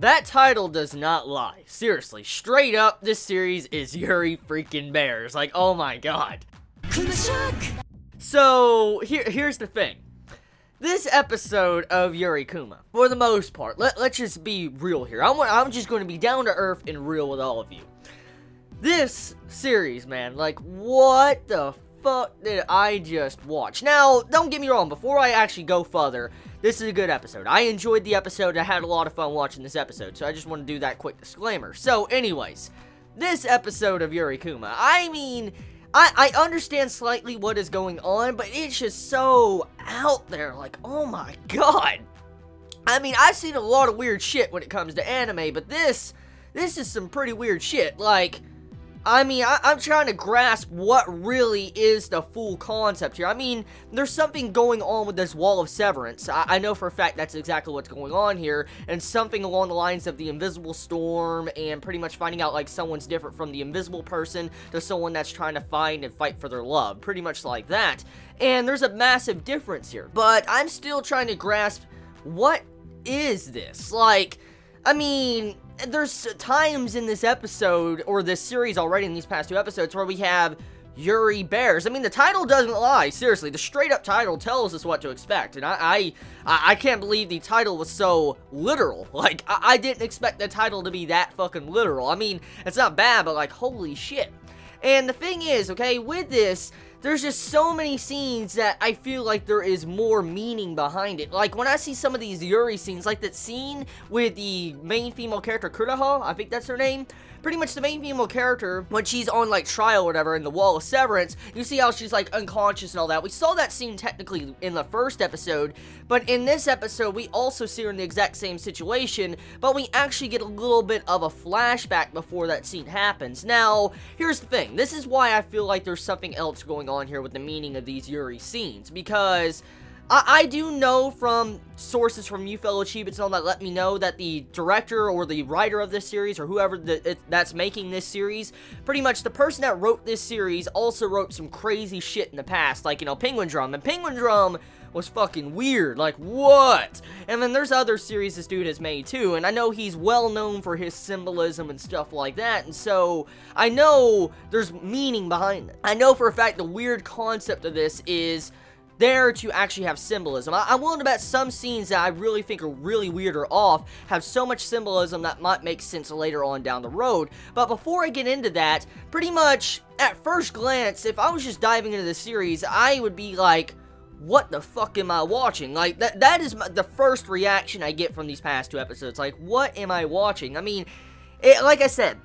That title does not lie. Seriously, straight up, this series is Yuri freaking Bears. Like, oh my god. So, here's the thing. This episode of Yuri Kuma, for the most part, let's just be real here. I'm just going to be down to earth and real with all of you. This series, man, like, what the fuck did I just watch? Now, don't get me wrong, before I actually go further, this is a good episode. I enjoyed the episode. I had a lot of fun watching this episode, so I just want to do that quick disclaimer. So, anyways, this episode of Yuri Kuma, I mean, I understand slightly what is going on, but it's just so out there, like, oh my god. I mean, I've seen a lot of weird shit when it comes to anime, but this is some pretty weird shit. Like, I mean, I'm trying to grasp what really is the full concept here. I mean, there's something going on with this wall of severance. I know for a fact that's exactly what's going on here, and something along the lines of the invisible storm, and pretty much finding out, like, someone's different from the invisible person to someone that's trying to find and fight for their love. Pretty much like that. And there's a massive difference here. But I'm still trying to grasp, what is this? Like, I mean, there's times in this episode, or this series already in these past 2 episodes, where we have Yuri Bears. I mean, the title doesn't lie, seriously. The straight-up title tells us what to expect, and I can't believe the title was so literal. Like, I didn't expect the title to be that fucking literal. I mean, it's not bad, but, like, holy shit. And the thing is, okay, with this, there's just so many scenes that I feel like there is more meaning behind it. Like, when I see some of these Yuri scenes, like that scene with the main female character, Kuroha, I think that's her name. Pretty much the main female character, when she's on, like, trial or whatever in the Wall of Severance, you see how she's, like, unconscious and all that. We saw that scene technically in the first episode, but in this episode, we also see her in the exact same situation, but we actually get a little bit of a flashback before that scene happens. Now, here's the thing. This is why I feel like there's something else going on here with the meaning of these Yuri scenes, because I do know from sources from you fellow Chibits and all that let me know that the director or the writer of this series, or whoever that's making this series, pretty much the person that wrote this series also wrote some crazy shit in the past, like, you know, Penguin Drum, and Penguin Drum was fucking weird, like, what? And then there's other series this dude has made too, and I know he's well known for his symbolism and stuff like that, and so I know there's meaning behind it. I know for a fact the weird concept of this is there to actually have symbolism. I'm willing to bet some scenes that I really think are really weird or off have so much symbolism that might make sense later on down the road. But before I get into that, pretty much at first glance, if I was just diving into the series, I would be like, what the fuck am I watching? Like, that is the first reaction I get from these past 2 episodes. Like, what am I watching? I mean, like I said,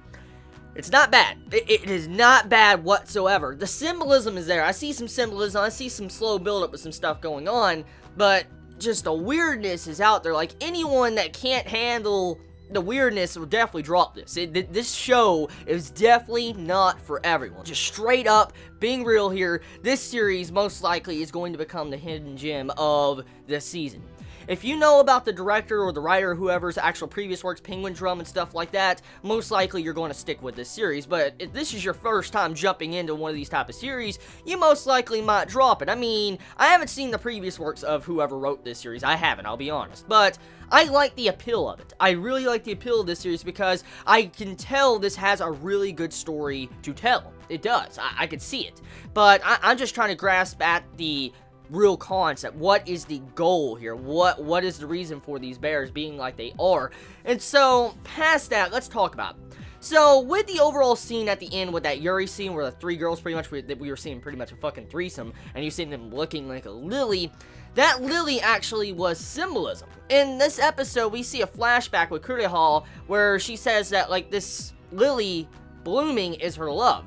it's not bad. It is not bad whatsoever. The symbolism is there. I see some symbolism. I see some slow build-up with some stuff going on. But just the weirdness is out there. Like, anyone that can't handle the weirdness will definitely drop this. This show is definitely not for everyone. Just straight up, being real here, this series most likely is going to become the hidden gem of this season. If you know about the director or the writer or whoever's actual previous works, Penguin Drum and stuff like that, most likely you're going to stick with this series. But if this is your first time jumping into one of these type of series, you most likely might drop it. I mean, I haven't seen the previous works of whoever wrote this series. I haven't, I'll be honest. But I like the appeal of it. I really like the appeal of this series because I can tell this has a really good story to tell. It does. I can see it. But I'm just trying to grasp at the real concept. What is the goal here? What is the reason for these bears being like they are? And so, past that, let's talk about it. So, with the overall scene at the end with that Yuri scene where the 3 girls pretty much, that we were seeing pretty much a fucking threesome, and you seeing them looking like a lily, that lily actually was symbolism. In this episode, we see a flashback with Kuroha where she says that, like, this lily blooming is her love.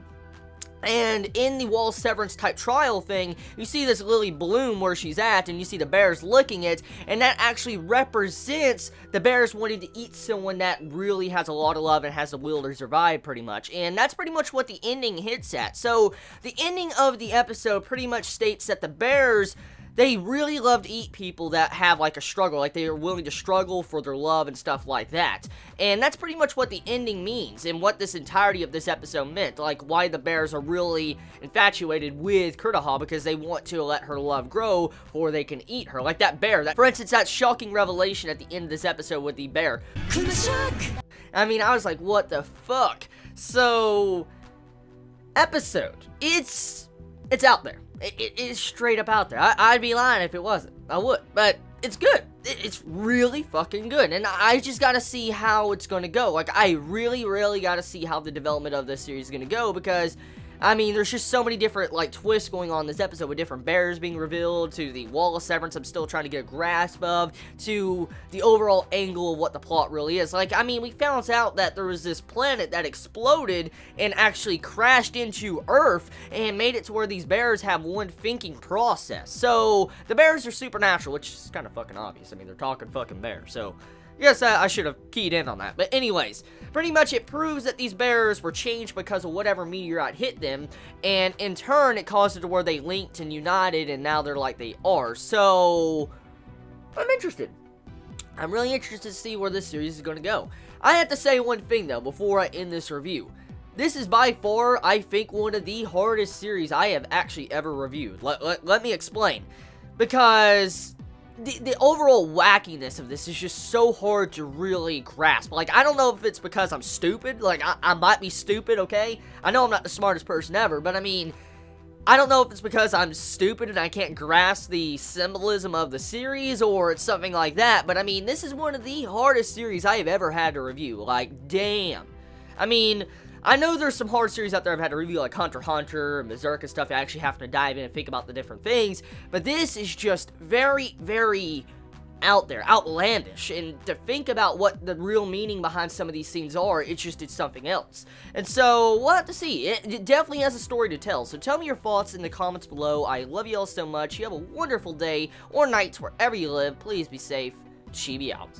And in the Wall Severance type trial thing, you see this lily bloom where she's at, and you see the bears licking it, and that actually represents the bears wanting to eat someone that really has a lot of love and has the will to survive, pretty much. And that's pretty much what the ending hits at. So, the ending of the episode pretty much states that the bears, they really love to eat people that have, like, a struggle, like, they are willing to struggle for their love and stuff like that, and that's pretty much what the ending means, and what this entirety of this episode meant, like, why the bears are really infatuated with Kurtaha, because they want to let her love grow, before they can eat her, like that bear, for instance, that shocking revelation at the end of this episode with the bear. I mean, I was like, what the fuck? So, episode, it's out there. It is straight up out there. I'd be lying if it wasn't. I would. But it's good. It's really fucking good. And I just gotta see how it's gonna go. Like, I really, really gotta see how the development of this series is gonna go, because I mean, there's just so many different, like, twists going on in this episode, with different bears being revealed, to the Wall of Severance I'm still trying to get a grasp of, to the overall angle of what the plot really is. Like, I mean, we found out that there was this planet that exploded and actually crashed into Earth and made it to where these bears have one thinking process. So, the bears are supernatural, which is kind of fucking obvious. I mean, they're talking fucking bears, so yes, I should have keyed in on that. But anyways, pretty much it proves that these bears were changed because of whatever meteorite hit them, and in turn, it caused it to where they linked and united, and now they're like they are. So, I'm interested. I'm really interested to see where this series is going to go. I have to say one thing, though, before I end this review. This is by far, I think, one of the hardest series I have actually ever reviewed. Let me explain. Because the overall wackiness of this is just so hard to really grasp. Like, I don't know if it's because I'm stupid. Like, I might be stupid, okay? I know I'm not the smartest person ever, but I mean, I don't know if it's because I'm stupid and I can't grasp the symbolism of the series, or it's something like that, but I mean, this is one of the hardest series I have ever had to review. Like, damn. I mean, I know there's some hard series out there I've had to review, like Hunter x Hunter and Berserk and stuff. I actually have to dive in and think about the different things, but this is just very, very out there, outlandish, and to think about what the real meaning behind some of these scenes are, it's something else. And so, we'll have to see. It definitely has a story to tell, so tell me your thoughts in the comments below. I love you all so much. You have a wonderful day or night wherever you live. Please be safe. Chibi out.